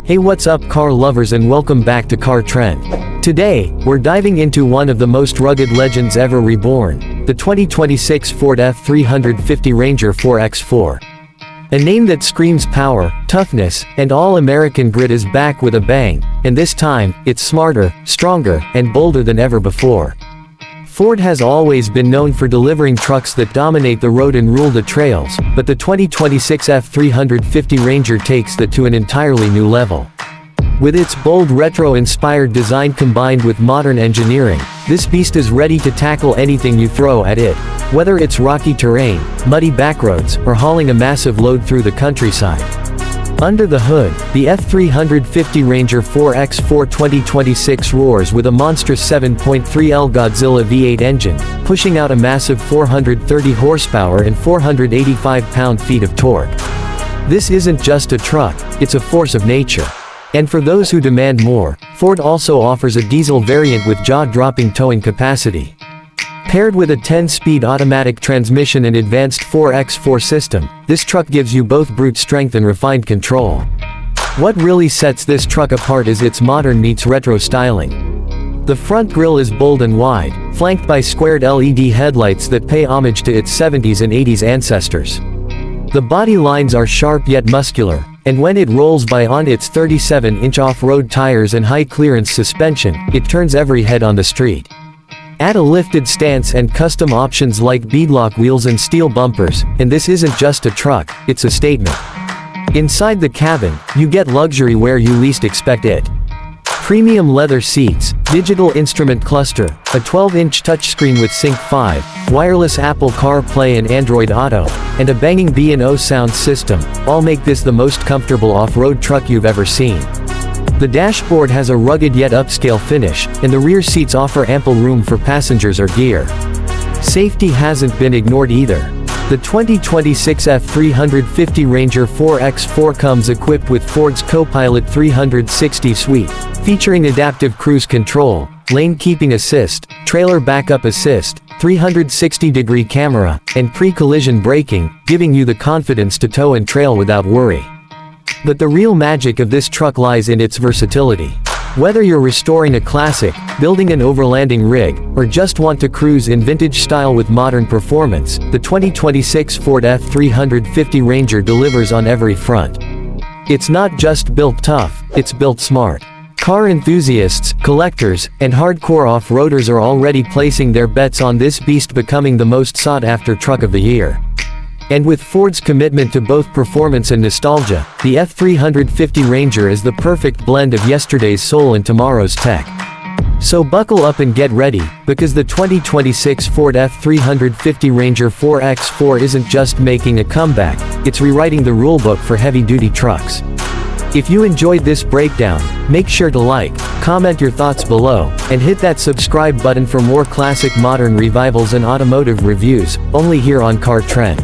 Hey, what's up car lovers, and welcome back to Car Trend. Today, we're diving into one of the most rugged legends ever reborn, the 2026 Ford F-350 Ranger 4x4. A name that screams power, toughness, and all-American grit is back with a bang, and this time, it's smarter, stronger, and bolder than ever before. Ford has always been known for delivering trucks that dominate the road and rule the trails, but the 2026 F-350 Ranger takes that to an entirely new level. With its bold retro-inspired design combined with modern engineering, this beast is ready to tackle anything you throw at it, whether it's rocky terrain, muddy backroads, or hauling a massive load through the countryside. Under the hood, the F-350 Ranger 4x4 2026 roars with a monstrous 7.3L Godzilla V8 engine, pushing out a massive 430 horsepower and 485 pound-feet of torque. This isn't just a truck, it's a force of nature. And for those who demand more, Ford also offers a diesel variant with jaw-dropping towing capacity. Paired with a 10-speed automatic transmission and advanced 4x4 system, this truck gives you both brute strength and refined control. What really sets this truck apart is its modern meets retro styling. The front grille is bold and wide, flanked by squared LED headlights that pay homage to its 70s and 80s ancestors. The body lines are sharp yet muscular, and when it rolls by on its 37-inch off-road tires and high-clearance suspension, it turns every head on the street. Add a lifted stance and custom options like beadlock wheels and steel bumpers, and this isn't just a truck, it's a statement. Inside the cabin, you get luxury where you least expect it. Premium leather seats, digital instrument cluster, a 12-inch touchscreen with Sync 5, wireless Apple CarPlay and Android Auto, and a banging B&O sound system, all make this the most comfortable off-road truck you've ever seen. The dashboard has a rugged yet upscale finish, and the rear seats offer ample room for passengers or gear. Safety hasn't been ignored either. The 2026 F-350 Ranger 4x4 comes equipped with Ford's Copilot 360 suite, featuring adaptive cruise control, lane keeping assist, trailer backup assist, 360-degree camera, and pre-collision braking, giving you the confidence to tow and trail without worry. But the real magic of this truck lies in its versatility. Whether you're restoring a classic, building an overlanding rig, or just want to cruise in vintage style with modern performance, the 2026 Ford F-350 Ranger delivers on every front. It's not just built tough, it's built smart. Car enthusiasts, collectors, and hardcore off-roaders are already placing their bets on this beast becoming the most sought-after truck of the year. And with Ford's commitment to both performance and nostalgia, the F-350 Ranger is the perfect blend of yesterday's soul and tomorrow's tech. So buckle up and get ready, because the 2026 Ford F-350 Ranger 4x4 isn't just making a comeback, it's rewriting the rulebook for heavy-duty trucks. If you enjoyed this breakdown, make sure to like, comment your thoughts below, and hit that subscribe button for more classic modern revivals and automotive reviews, only here on Car Trend.